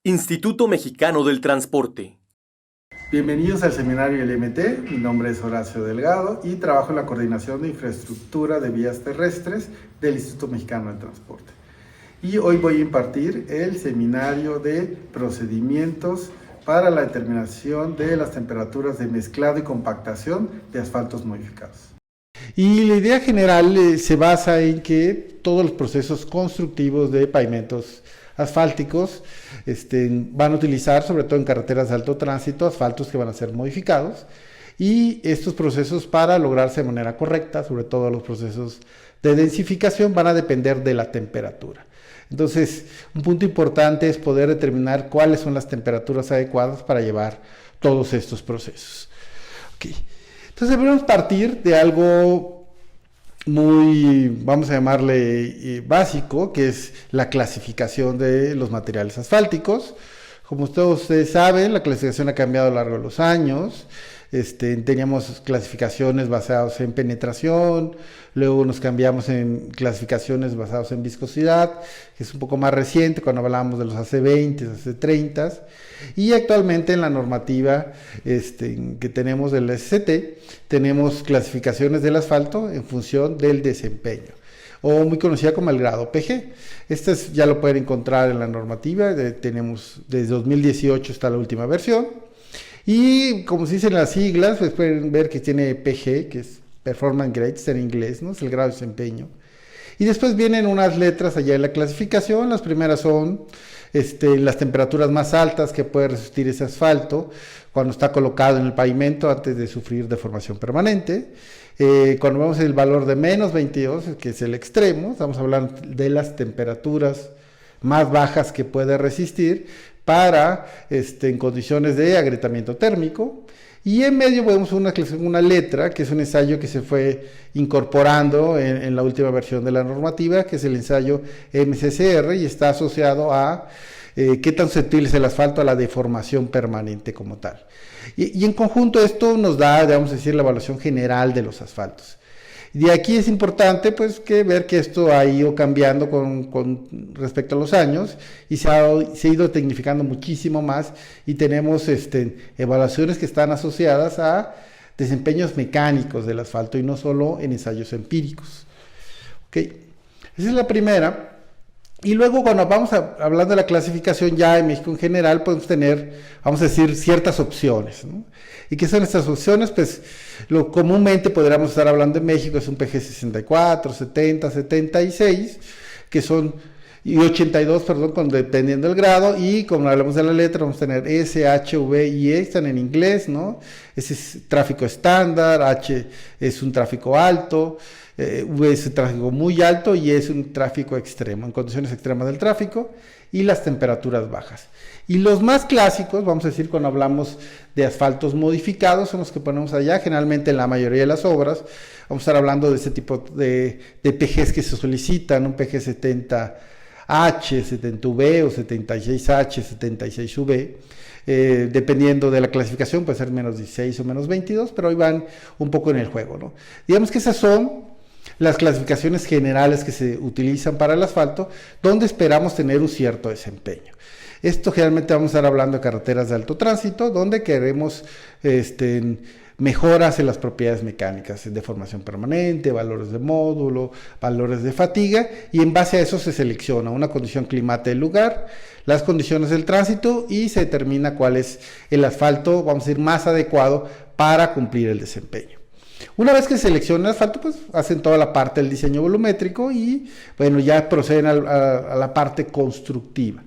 Instituto Mexicano del Transporte. Bienvenidos al seminario LMT, mi nombre es Horacio Delgado y trabajo en la coordinación de infraestructura de vías terrestres del Instituto Mexicano del Transporte. Y hoy voy a impartir el seminario de procedimientos para la determinación de las temperaturas de mezclado y compactación de asfaltos modificados. Y la idea general se basa en que todos los procesos constructivos de pavimentos asfálticos van a utilizar, sobre todo en carreteras de alto tránsito, asfaltos que van a ser modificados, y estos procesos, para lograrse de manera correcta, sobre todo los procesos de densificación, van a depender de la temperatura. Entonces, un punto importante es poder determinar cuáles son las temperaturas adecuadas para llevar todos estos procesos. Okay. Entonces, debemos partir de algo muy, vamos a llamarle básico, que es la clasificación de los materiales asfálticos. Como todos ustedes saben, la clasificación ha cambiado a lo largo de los años. Teníamos clasificaciones basadas en penetración, luego nos cambiamos en clasificaciones basadas en viscosidad, que es un poco más reciente cuando hablábamos de los AC20, AC30, y actualmente en la normativa que tenemos del SCT, tenemos clasificaciones del asfalto en función del desempeño, o muy conocida como el grado PG. Ya lo pueden encontrar en la normativa, tenemos desde 2018 está la última versión. Y como se dicen las siglas, pues pueden ver que tiene PG, que es Performance Grades en inglés, ¿no? Es el grado de desempeño. Y después vienen unas letras allá en la clasificación. Las primeras son las temperaturas más altas que puede resistir ese asfalto cuando está colocado en el pavimento antes de sufrir deformación permanente. Cuando vemos el valor de menos 22, que es el extremo, estamos hablando de las temperaturas más bajas que puede resistir para en condiciones de agrietamiento térmico. Y en medio vemos una letra, que es un ensayo que se fue incorporando en la última versión de la normativa, que es el ensayo MCCR, y está asociado a qué tan susceptible es el asfalto a la deformación permanente como tal. Y en conjunto esto nos da, vamos a decir, la evaluación general de los asfaltos. De aquí es importante pues ver que esto ha ido cambiando con respecto a los años, y se ha ido tecnificando muchísimo más, y tenemos evaluaciones que están asociadas a desempeños mecánicos del asfalto y no solo en ensayos empíricos. Okay. Esa es la primera. Y luego cuando vamos hablando de la clasificación ya en México en general, podemos tener, vamos a decir, ciertas opciones, ¿no? ¿Y qué son estas opciones? Pues lo comúnmente podríamos estar hablando en México es un PG 64, 70, 76, que son, y 82, perdón, dependiendo del grado, y como hablamos de la letra, vamos a tener S, H, V y E, están en inglés, ¿no? Ese es tráfico estándar, H es un tráfico alto, V es un tráfico muy alto y es un tráfico extremo, en condiciones extremas del tráfico, y las temperaturas bajas. Y los más clásicos, vamos a decir, cuando hablamos de asfaltos modificados, son los que ponemos allá, generalmente en la mayoría de las obras. Vamos a estar hablando de ese tipo de PGs que se solicitan, un PG 70H, 70V o 76H, 76V. Dependiendo de la clasificación, puede ser menos 16 o menos 22, pero hoy van un poco en el juego, ¿no? Digamos que esas son las clasificaciones generales que se utilizan para el asfalto, donde esperamos tener un cierto desempeño. Esto generalmente vamos a estar hablando de carreteras de alto tránsito, donde queremos mejoras en las propiedades mecánicas, deformación permanente, valores de módulo, valores de fatiga, y en base a eso se selecciona una condición climática del lugar, las condiciones del tránsito, y se determina cuál es el asfalto, vamos a decir, más adecuado para cumplir el desempeño. Una vez que se selecciona el asfalto, pues hacen toda la parte del diseño volumétrico y, bueno, ya proceden a la parte constructiva.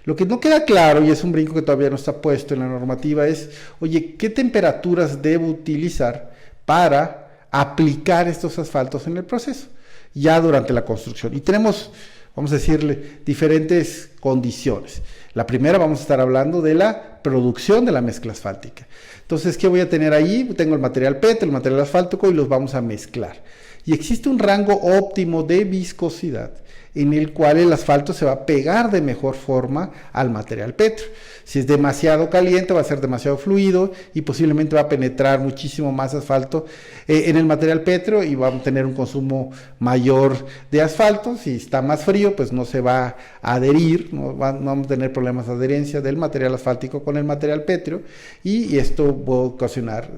Lo que no queda claro, y es un brinco que todavía no está puesto en la normativa, es, oye, ¿qué temperaturas debo utilizar para aplicar estos asfaltos en el proceso, ya durante la construcción? Y tenemos, vamos a decirle, diferentes condiciones. La primera, vamos a estar hablando de la producción de la mezcla asfáltica. Entonces, ¿qué voy a tener ahí? Tengo el material PET, el material asfáltico, y los vamos a mezclar. Y existe un rango óptimo de viscosidad en el cual el asfalto se va a pegar de mejor forma al material pétreo. Si es demasiado caliente, va a ser demasiado fluido y posiblemente va a penetrar muchísimo más asfalto en el material pétreo y vamos a tener un consumo mayor de asfalto. Si está más frío, pues no se va a adherir, no vamos a tener problemas de adherencia del material asfáltico con el material pétreo y esto puede ocasionar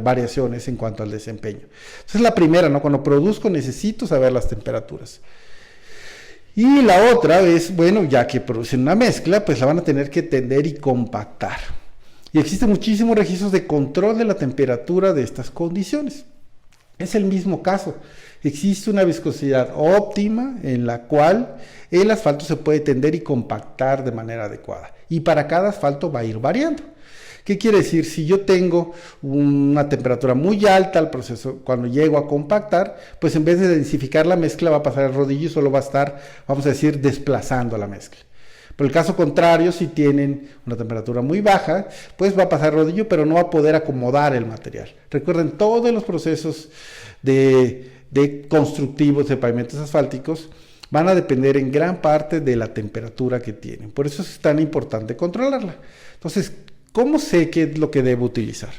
variaciones en cuanto al desempeño. Esa es la primera, ¿no? Cuando produzco necesito saber las temperaturas. Y la otra es, bueno, ya que producen una mezcla, pues la van a tener que tender y compactar. Y existen muchísimos registros de control de la temperatura de estas condiciones. Es el mismo caso. Existe una viscosidad óptima en la cual el asfalto se puede tender y compactar de manera adecuada. Y para cada asfalto va a ir variando. ¿Qué quiere decir? Si yo tengo una temperatura muy alta al proceso, cuando llego a compactar, pues en vez de densificar la mezcla va a pasar el rodillo y solo va a estar, vamos a decir, desplazando la mezcla. Por el caso contrario, si tienen una temperatura muy baja, pues va a pasar el rodillo, pero no va a poder acomodar el material. Recuerden, todos los procesos de constructivos de pavimentos asfálticos van a depender en gran parte de la temperatura que tienen. Por eso es tan importante controlarla. Entonces, ¿cómo sé qué es lo que debo utilizar?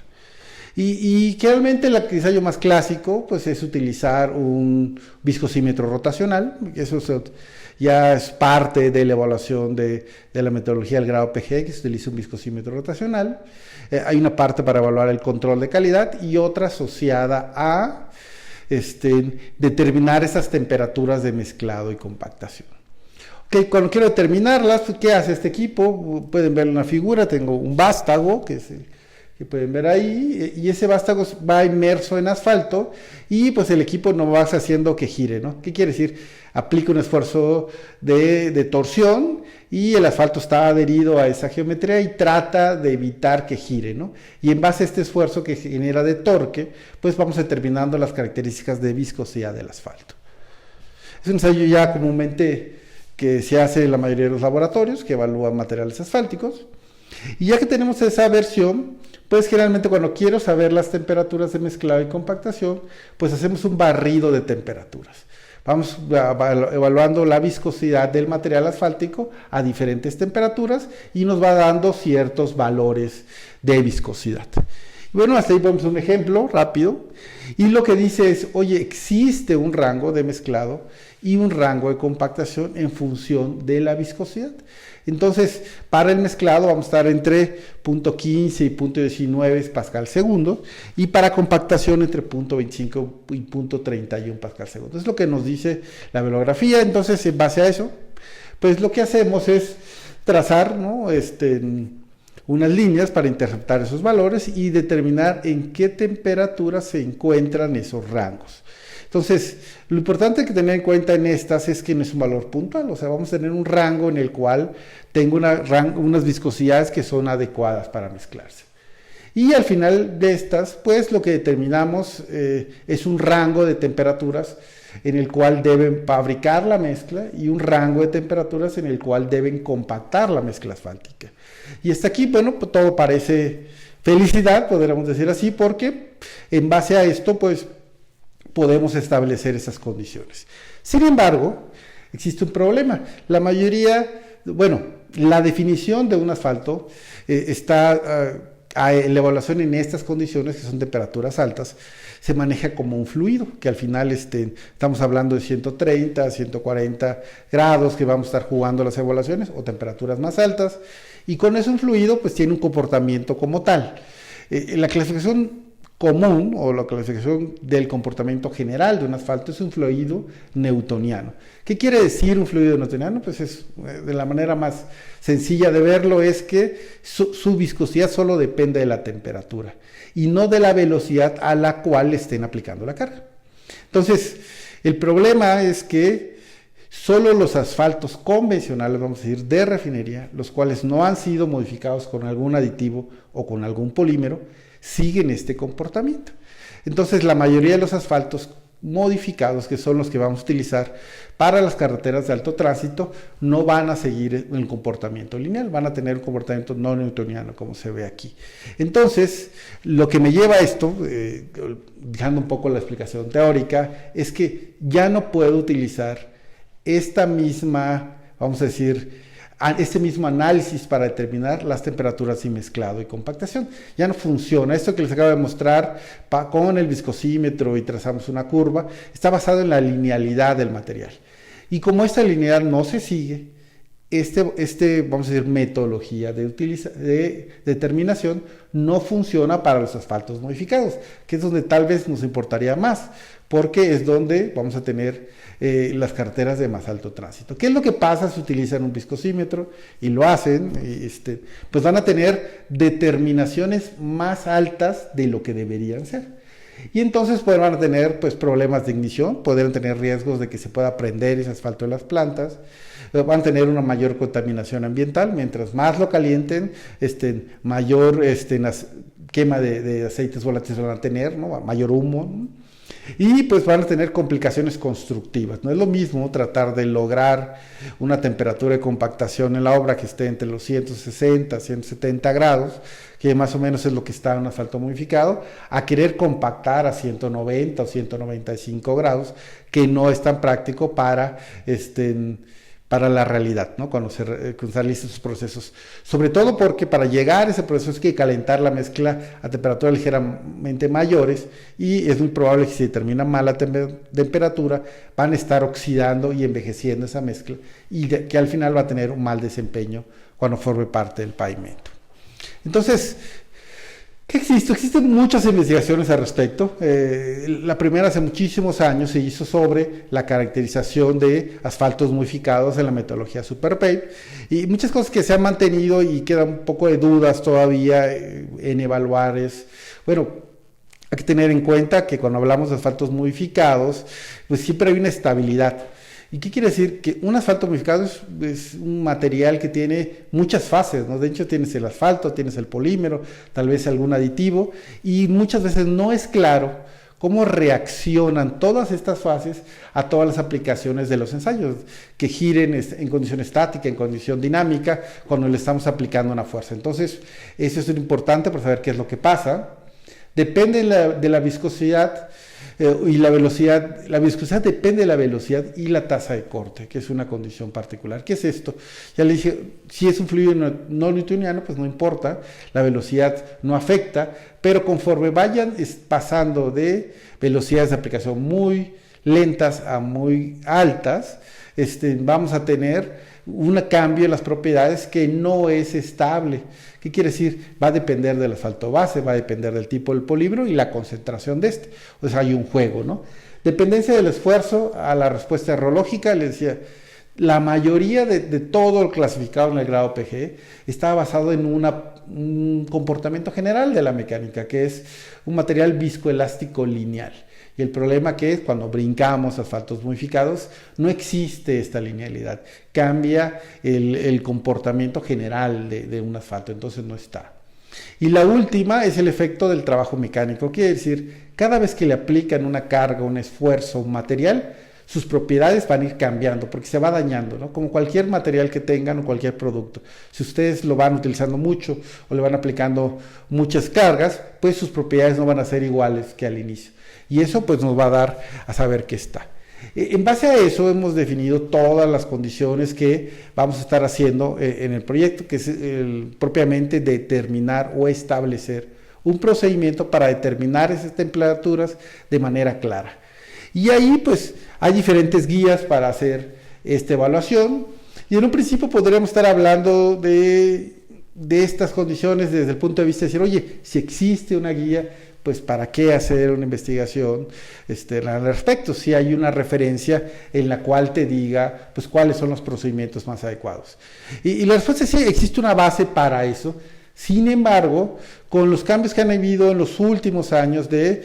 Y realmente el ensayo más clásico pues es utilizar un viscosímetro rotacional. Eso ya es parte de la evaluación de la metodología del grado PG, que se utiliza un viscosímetro rotacional. Hay una parte para evaluar el control de calidad y otra asociada a determinar esas temperaturas de mezclado y compactación. Okay, cuando quiero determinarlas, pues, ¿qué hace este equipo? Pueden ver una figura, tengo un vástago que pueden ver ahí, y ese vástago va inmerso en asfalto y pues el equipo no va haciendo que gire, ¿no? ¿Qué quiere decir? Aplica un esfuerzo de torsión y el asfalto está adherido a esa geometría y trata de evitar que gire, ¿no? Y en base a este esfuerzo que genera de torque, pues vamos determinando las características de viscosidad del asfalto. Es un ensayo ya comúnmente que se hace en la mayoría de los laboratorios que evalúan materiales asfálticos. Y ya que tenemos esa versión, pues generalmente cuando quiero saber las temperaturas de mezclado y compactación, pues hacemos un barrido de temperaturas. Vamos evaluando la viscosidad del material asfáltico a diferentes temperaturas y nos va dando ciertos valores de viscosidad. Bueno, hasta ahí vemos un ejemplo rápido. Y lo que dice es, oye, existe un rango de mezclado y un rango de compactación en función de la viscosidad. Entonces, para el mezclado vamos a estar entre 0.15 y 0.19 pascal segundo, y para compactación entre 0.25 y 0.31 pascal segundo. Es lo que nos dice la bibliografía. Entonces, en base a eso, pues lo que hacemos es trazar, ¿no? Unas líneas para interpretar esos valores y determinar en qué temperatura se encuentran esos rangos. Entonces, lo importante que tener en cuenta en estas es que no es un valor puntual, o sea, vamos a tener un rango en el cual tengo unas viscosidades que son adecuadas para mezclarse. Y al final de estas, pues lo que determinamos es un rango de temperaturas en el cual deben fabricar la mezcla y un rango de temperaturas en el cual deben compactar la mezcla asfáltica. Y hasta aquí, bueno, pues todo parece felicidad, podríamos decir así, porque en base a esto, pues podemos establecer esas condiciones. Sin embargo, existe un problema. La mayoría, bueno, la definición de un asfalto está la evaluación en estas condiciones, que son temperaturas altas, se maneja como un fluido, que al final estamos hablando de 130, 140 grados que vamos a estar jugando las evaluaciones, o temperaturas más altas, y con eso un fluido pues tiene un comportamiento como tal. La clasificación común o la clasificación del comportamiento general de un asfalto es un fluido newtoniano. ¿Qué quiere decir un fluido newtoniano? Pues es de la manera más sencilla de verlo es que su viscosidad solo depende de la temperatura y no de la velocidad a la cual estén aplicando la carga. Entonces, el problema es que solo los asfaltos convencionales, vamos a decir, de refinería, los cuales no han sido modificados con algún aditivo o con algún polímero, siguen este comportamiento. Entonces, la mayoría de los asfaltos modificados, que son los que vamos a utilizar para las carreteras de alto tránsito, no van a seguir el comportamiento lineal, van a tener un comportamiento no newtoniano, como se ve aquí. Entonces, lo que me lleva a esto, dejando un poco la explicación teórica, es que ya no puedo utilizar esta misma, vamos a decir, este mismo análisis para determinar las temperaturas y mezclado y compactación. Ya no funciona. Esto que les acabo de mostrar con el viscosímetro y trazamos una curva, está basado en la linealidad del material. Y como esta linealidad no se sigue, vamos a decir, metodología de determinación no funciona para los asfaltos modificados, que es donde tal vez nos importaría más, porque es donde vamos a tener las carreteras de más alto tránsito. ¿Qué es lo que pasa si utilizan un viscosímetro y lo hacen? Pues van a tener determinaciones más altas de lo que deberían ser. Y entonces pues, van a tener pues, problemas de ignición, podrían tener riesgos de que se pueda prender ese asfalto de las plantas, van a tener una mayor contaminación ambiental, mientras más lo calienten, mayor quema de aceites volátiles van a tener, ¿no? Mayor humo, ¿no? Y pues van a tener complicaciones constructivas. No es lo mismo tratar de lograr una temperatura de compactación en la obra que esté entre los 160, 170 grados, que más o menos es lo que está en un asfalto modificado, a querer compactar a 190 o 195 grados, que no es tan práctico para la realidad, ¿no? Cuando se realizan estos procesos. Sobre todo porque para llegar a ese proceso hay que calentar la mezcla a temperaturas ligeramente mayores y es muy probable que si determina mala temperatura van a estar oxidando y envejeciendo esa mezcla y que al final va a tener un mal desempeño cuando forme parte del pavimento. Entonces, ¿qué existe? Existen muchas investigaciones al respecto. La primera hace muchísimos años se hizo sobre la caracterización de asfaltos modificados en la metodología Superpave y muchas cosas que se han mantenido y quedan un poco de dudas todavía en evaluar bueno, hay que tener en cuenta que cuando hablamos de asfaltos modificados, pues siempre hay una estabilidad. ¿Y qué quiere decir? Que un asfalto modificado es un material que tiene muchas fases, ¿no? De hecho, tienes el asfalto, tienes el polímero, tal vez algún aditivo, y muchas veces no es claro cómo reaccionan todas estas fases a todas las aplicaciones de los ensayos, que giren en condición estática, en condición dinámica, cuando le estamos aplicando una fuerza. Entonces, eso es importante para saber qué es lo que pasa. Depende de la viscosidad y la velocidad. La viscosidad depende de la velocidad y la tasa de corte, que es una condición particular. ¿Qué es esto? Ya le dije, si es un fluido no newtoniano, pues no importa, la velocidad no afecta, pero conforme vayan pasando de velocidades de aplicación muy lentas a muy altas, vamos a tener un cambio en las propiedades que no es estable. ¿Qué quiere decir? Va a depender del asfalto base, va a depender del tipo del polímero y la concentración de este. O sea, hay un juego, ¿no? Dependencia del esfuerzo a la respuesta aerológica, les decía, la mayoría de todo lo clasificado en el grado PGE está basado en un comportamiento general de la mecánica, que es un material viscoelástico lineal. Y el problema que es cuando brincamos asfaltos modificados, no existe esta linealidad. Cambia el comportamiento general de un asfalto, entonces no está. Y la última es el efecto del trabajo mecánico. Quiere decir, cada vez que le aplican una carga, un esfuerzo, un material, sus propiedades van a ir cambiando porque se va dañando, ¿no? Como cualquier material que tengan o cualquier producto. Si ustedes lo van utilizando mucho o le van aplicando muchas cargas, pues sus propiedades no van a ser iguales que al inicio. Y eso pues nos va a dar a saber qué está. En base a eso hemos definido todas las condiciones que vamos a estar haciendo en el proyecto, que es propiamente determinar o establecer un procedimiento para determinar esas temperaturas de manera clara. Y ahí pues hay diferentes guías para hacer esta evaluación y en un principio podríamos estar hablando de estas condiciones desde el punto de vista de decir, oye, si existe una guía, pues para qué hacer una investigación al respecto, si hay una referencia en la cual te diga pues cuáles son los procedimientos más adecuados. Y la respuesta es sí, existe una base para eso. Sin embargo, con los cambios que han habido en los últimos años de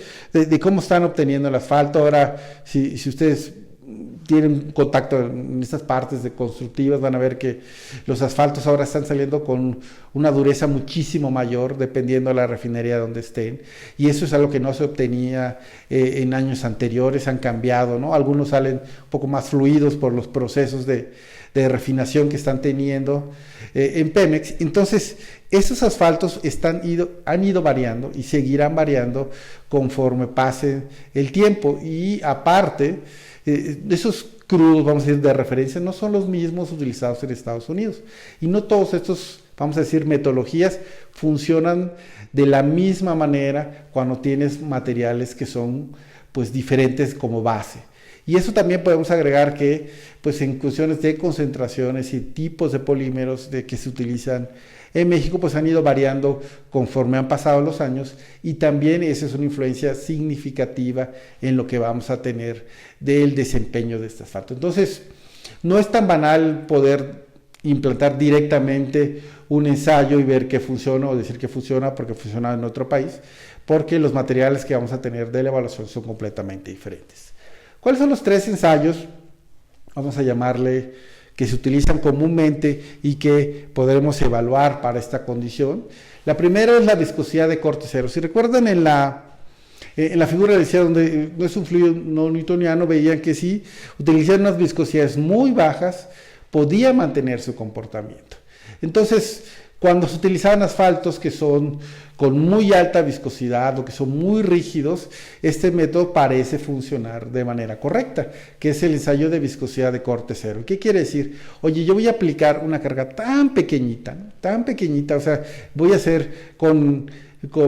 cómo están obteniendo el asfalto, ahora si ustedes tienen contacto en estas partes de constructivas, van a ver que los asfaltos ahora están saliendo con una dureza muchísimo mayor, dependiendo de la refinería donde estén, y eso es algo que no se obtenía en años anteriores, han cambiado, ¿no? Algunos salen un poco más fluidos por los procesos de refinación que están teniendo en Pemex. Entonces, esos asfaltos han ido variando y seguirán variando conforme pase el tiempo, y aparte, esos crudos, vamos a decir, de referencia, no son los mismos utilizados en Estados Unidos. Y no todos estos, vamos a decir, metodologías funcionan de la misma manera cuando tienes materiales que son pues diferentes como base. Y eso también podemos agregar que pues en cuestiones de concentraciones y tipos de polímeros que se utilizan en México pues han ido variando conforme han pasado los años, y también esa es una influencia significativa en lo que vamos a tener del desempeño de este asfalto. Entonces, no es tan banal poder implantar directamente un ensayo y ver que funciona o decir que funciona porque funciona en otro país, porque los materiales que vamos a tener de la evaluación son completamente diferentes. ¿Cuáles son los 3 ensayos, vamos a llamarle, que se utilizan comúnmente y que podremos evaluar para esta condición? La primera es la viscosidad de corte cero. Si recuerdan en la figura decía donde no es un fluido no newtoniano, veían que si utilizaban unas viscosidades muy bajas, podía mantener su comportamiento. Entonces, cuando se utilizaban asfaltos que son con muy alta viscosidad o que son muy rígidos, este método parece funcionar de manera correcta, que es el ensayo de viscosidad de corte cero. ¿Qué quiere decir? Oye, yo voy a aplicar una carga tan pequeñita, o sea, voy a hacer con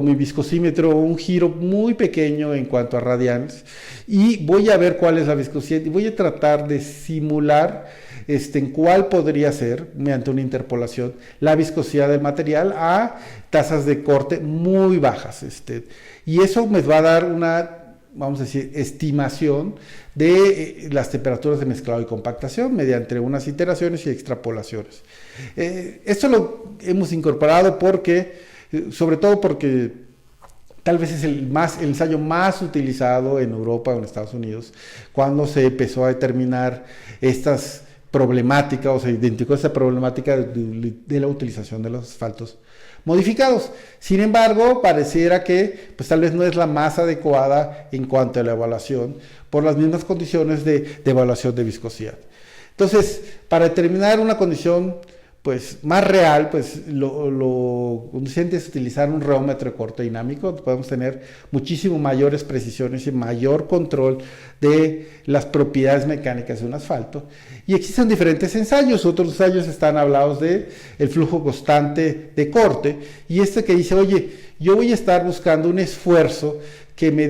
mi viscosímetro un giro muy pequeño en cuanto a radianes, y voy a ver cuál es la viscosidad y voy a tratar de simular en cuál podría ser, mediante una interpolación, la viscosidad del material a tasas de corte muy bajas. Y eso me va a dar una, vamos a decir, estimación de las temperaturas de mezclado y compactación mediante unas iteraciones y extrapolaciones. Esto lo hemos incorporado sobre todo porque tal vez es el ensayo más utilizado en Europa o en Estados Unidos, cuando se empezó a determinar estas problemática, o se identificó esta problemática de la utilización de los asfaltos modificados. Sin embargo, pareciera que pues tal vez no es la más adecuada en cuanto a la evaluación, por las mismas condiciones de evaluación de viscosidad. Entonces, para determinar una condición pues más real, pues lo conducente es utilizar un reómetro de corte dinámico. Podemos tener muchísimo mayores precisiones y mayor control de las propiedades mecánicas de un asfalto. Y existen diferentes ensayos. Otros ensayos están hablados de el flujo constante de corte, y que dice, oye, yo voy a estar buscando un esfuerzo que me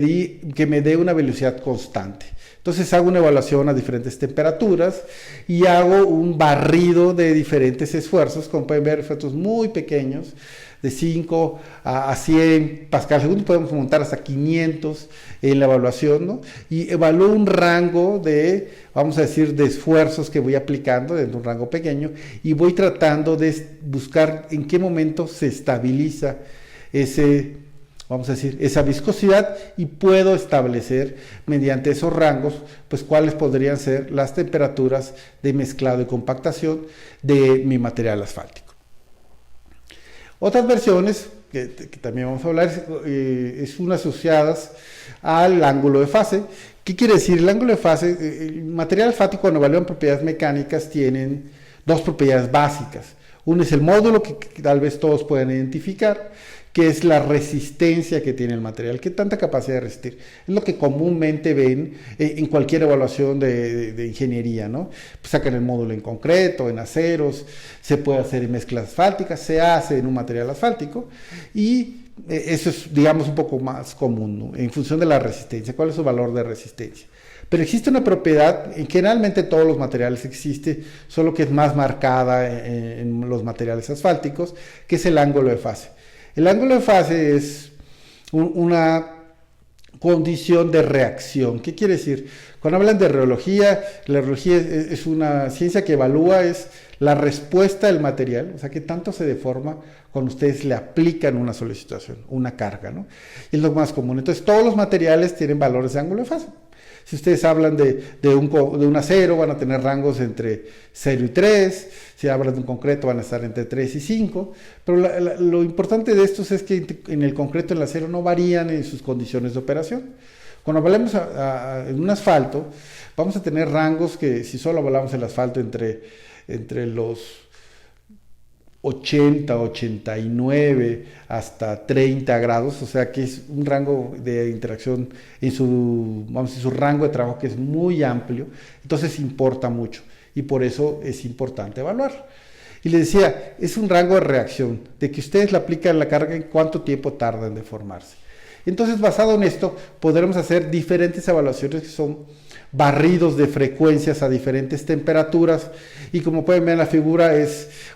dé una velocidad constante. Entonces hago una evaluación a diferentes temperaturas y hago un barrido de diferentes esfuerzos. Como pueden ver, efectos muy pequeños, de 5 a 100 pascal segundo, podemos montar hasta 500 en la evaluación, ¿no? Y evalúo un rango de, vamos a decir, de esfuerzos que voy aplicando dentro de un rango pequeño, y voy tratando de buscar en qué momento se estabiliza esa viscosidad, y puedo establecer mediante esos rangos pues cuáles podrían ser las temperaturas de mezclado y compactación de mi material asfáltico. Otras versiones que también vamos a hablar es unas asociadas al ángulo de fase. ¿Qué quiere decir el ángulo de fase? El material asfáltico, cuando evalúan propiedades mecánicas, tienen 2 propiedades básicas. Uno es el módulo, que tal vez todos puedan identificar, que es la resistencia que tiene el material, qué tanta capacidad de resistir. Es lo que comúnmente ven en cualquier evaluación de ingeniería, ¿no? Pues sacan el módulo en concreto, en aceros, se puede hacer en mezclas asfálticas, se hace en un material asfáltico, y eso es, digamos, un poco más común, ¿no? En función de la resistencia, cuál es su valor de resistencia. Pero existe una propiedad, en generalmente todos los materiales existe, solo que es más marcada en los materiales asfálticos, que es el ángulo de fase. El ángulo de fase es una condición de reacción. ¿Qué quiere decir? Cuando hablan de reología, la reología es una ciencia que evalúa la respuesta del material, o sea, qué tanto se deforma cuando ustedes le aplican una sola situación, una carga, ¿no? Es lo más común. Entonces, todos los materiales tienen valores de ángulo de fase. Si ustedes hablan de un acero, van a tener rangos entre 0 y 3, si hablan de un concreto van a estar entre 3 y 5, pero lo importante de estos es que en el concreto y el acero no varían en sus condiciones de operación. Cuando hablemos en un asfalto, vamos a tener rangos que, si solo hablamos del asfalto, entre los 80, 89 hasta 30 grados, o sea que es un rango de interacción en su rango de trabajo que es muy amplio, entonces importa mucho y por eso es importante evaluar. Y le decía, es un rango de reacción, de que ustedes le aplican la carga en cuánto tiempo tarda en deformarse. Entonces, basado en esto, podremos hacer diferentes evaluaciones que son barridos de frecuencias a diferentes temperaturas y como pueden ver en la figura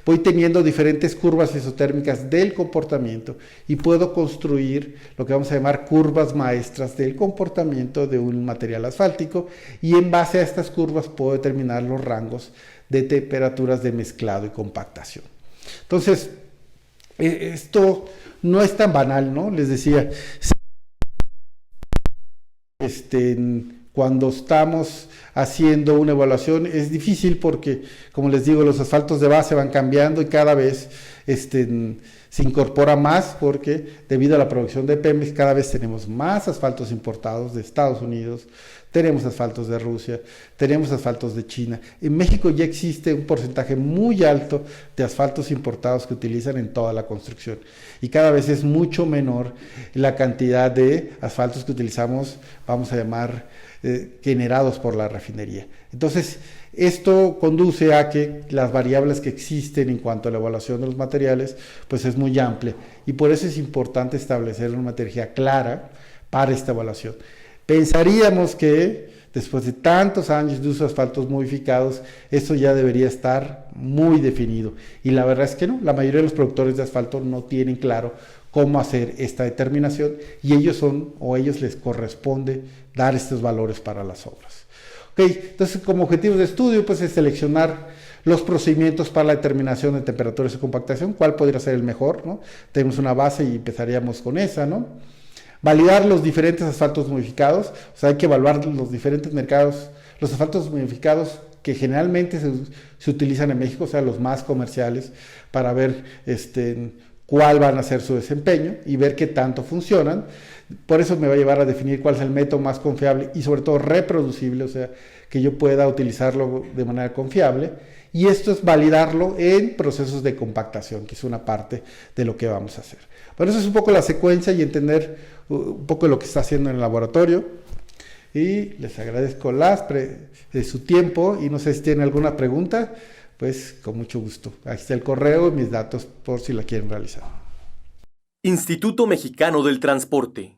voy teniendo diferentes curvas isotérmicas del comportamiento y puedo construir lo que vamos a llamar curvas maestras del comportamiento de un material asfáltico y en base a estas curvas puedo determinar los rangos de temperaturas de mezclado y compactación. Entonces, esto no es tan banal, ¿no? Les decía, cuando estamos haciendo una evaluación es difícil porque, como les digo, los asfaltos de base van cambiando y cada vez se incorpora más porque debido a la producción de Pemex cada vez tenemos más asfaltos importados de Estados Unidos, tenemos asfaltos de Rusia, tenemos asfaltos de China. En México ya existe un porcentaje muy alto de asfaltos importados que utilizan en toda la construcción y cada vez es mucho menor la cantidad de asfaltos que utilizamos, vamos a llamar, generados por la refinería. Entonces, esto conduce a que las variables que existen en cuanto a la evaluación de los materiales, pues es muy amplia y por eso es importante establecer una metodología clara para esta evaluación. Pensaríamos que después de tantos años de uso de asfaltos modificados, esto ya debería estar muy definido y la verdad es que no, la mayoría de los productores de asfalto no tienen claro cómo hacer esta determinación y ellos les corresponde dar estos valores para las obras. Okay, entonces como objetivos de estudio pues es seleccionar los procedimientos para la determinación de temperaturas de compactación, cuál podría ser el mejor, ¿no? Tenemos una base y empezaríamos con esa, ¿no? Validar los diferentes asfaltos modificados, o sea hay que evaluar los diferentes mercados, los asfaltos modificados que generalmente se utilizan en México, o sea los más comerciales, para ver cuál van a ser su desempeño y ver qué tanto funcionan. Por eso me va a llevar a definir cuál es el método más confiable y sobre todo reproducible, o sea, que yo pueda utilizarlo de manera confiable. Y esto es validarlo en procesos de compactación, que es una parte de lo que vamos a hacer. Bueno, eso es un poco la secuencia y entender un poco lo que está haciendo en el laboratorio. Y les agradezco de su tiempo y no sé si tienen alguna pregunta, pues con mucho gusto. Aquí está el correo y mis datos por si la quieren realizar. Instituto Mexicano del Transporte.